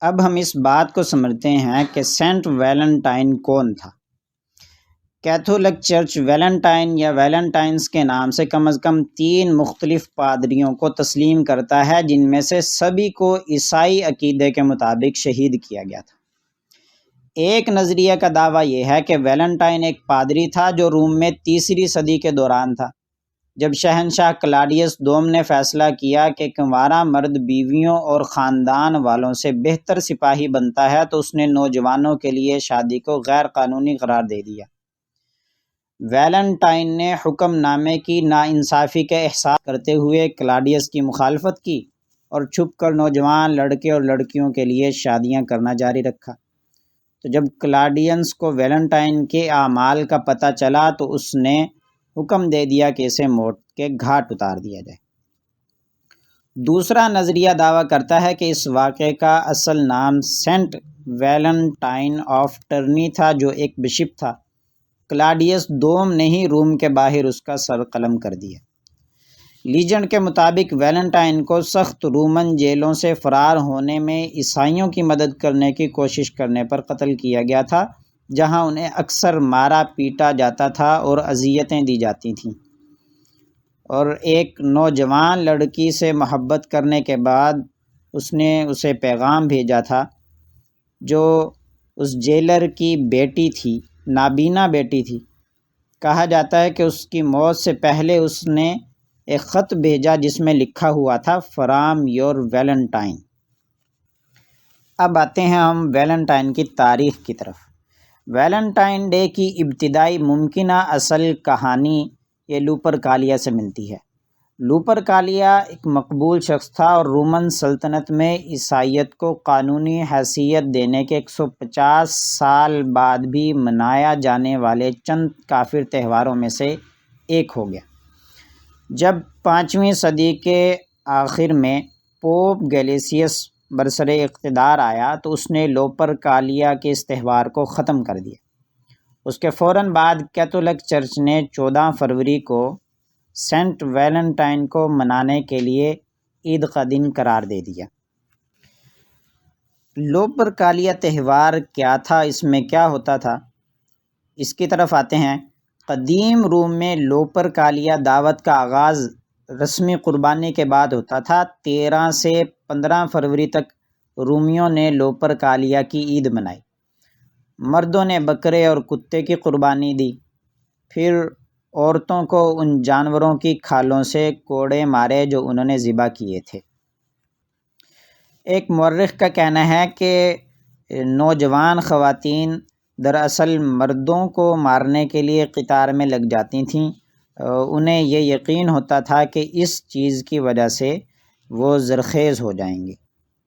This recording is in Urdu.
اب ہم اس بات کو سمجھتے ہیں کہ سینٹ ویلنٹائن کون تھا۔ کیتھولک چرچ ویلنٹائن یا ویلنٹائنس کے نام سے کم از کم 3 مختلف پادریوں کو تسلیم کرتا ہے، جن میں سے سبھی کو عیسائی عقیدے کے مطابق شہید کیا گیا تھا۔ ایک نظریہ کا دعویٰ یہ ہے کہ ویلنٹائن ایک پادری تھا جو روم میں 3 صدی کے دوران تھا، جب شہنشاہ کلاڈیس دوم نے فیصلہ کیا کہ کنوارا مرد بیویوں اور خاندان والوں سے بہتر سپاہی بنتا ہے تو اس نے نوجوانوں کے لیے شادی کو غیر قانونی قرار دے دیا۔ ویلنٹائن نے حکم نامے کی ناانصافی کا احساس کرتے ہوئے کلاڈیس کی مخالفت کی اور چھپ کر نوجوان لڑکے اور لڑکیوں کے لیے شادیاں کرنا جاری رکھا۔ تو جب کلاڈینس کو ویلنٹائن کے اعمال کا پتہ چلا تو اس نے حکم دے دیا کہ اسے موت کے گھاٹ اتار دیا جائے۔ دوسرا نظریہ دعویٰ کرتا ہے کہ اس واقعے کا اصل نام سینٹ ویلنٹائن آف ٹرنی تھا، جو ایک بشپ تھا۔ کلاڈیس دوم نے ہی روم کے باہر اس کا سر قلم کر دیا۔ لیجنڈ کے مطابق ویلنٹائن کو سخت رومن جیلوں سے فرار ہونے میں عیسائیوں کی مدد کرنے کی کوشش کرنے پر قتل کیا گیا تھا، جہاں انہیں اکثر مارا پیٹا جاتا تھا اور اذیتیں دی جاتی تھیں۔ اور ایک نوجوان لڑکی سے محبت کرنے کے بعد اس نے اسے پیغام بھیجا تھا، جو اس جیلر کی بیٹی تھی، نابینا بیٹی تھی۔ کہا جاتا ہے کہ اس کی موت سے پہلے اس نے ایک خط بھیجا جس میں لکھا ہوا تھا فرام یور ویلنٹائن۔ اب آتے ہیں ہم ویلنٹائن کی تاریخ کی طرف۔ ویلنٹائن ڈے کی ابتدائی ممکنہ اصل کہانی یہ لوپرکالیا سے ملتی ہے۔ لوپرکالیا ایک مقبول شخص تھا اور رومن سلطنت میں عیسائیت کو قانونی حیثیت دینے کے 150 سال بعد بھی منایا جانے والے چند کافر تہواروں میں سے ایک ہو گیا۔ جب 5ویں صدی کے آخر میں پوپ گیلیسیس برسر اقتدار آیا تو اس نے لوپرکالیا کے اس تہوار کو ختم کر دیا۔ اس کے فوراً بعد کیتھولک چرچ نے 14 فروری کو سینٹ ویلنٹائن کو منانے کے لیے عید کا دن قرار دے دیا۔ لوپرکالیا تہوار کیا تھا، اس میں کیا ہوتا تھا، اس کی طرف آتے ہیں۔ قدیم روم میں لوپرکالیا دعوت کا آغاز رسمی قربانی کے بعد ہوتا تھا۔ 13 سے 15 فروری تک رومیوں نے لوپرکالیا کی عید منائی۔ مردوں نے بکرے اور کتے کی قربانی دی، پھر عورتوں کو ان جانوروں کی کھالوں سے کوڑے مارے جو انہوں نے ذبح کیے تھے۔ ایک مورخ کا کہنا ہے کہ نوجوان خواتین دراصل مردوں کو مارنے کے لیے قطار میں لگ جاتی تھیں۔ انہیں یہ یقین ہوتا تھا کہ اس چیز کی وجہ سے وہ زرخیز ہو جائیں گے۔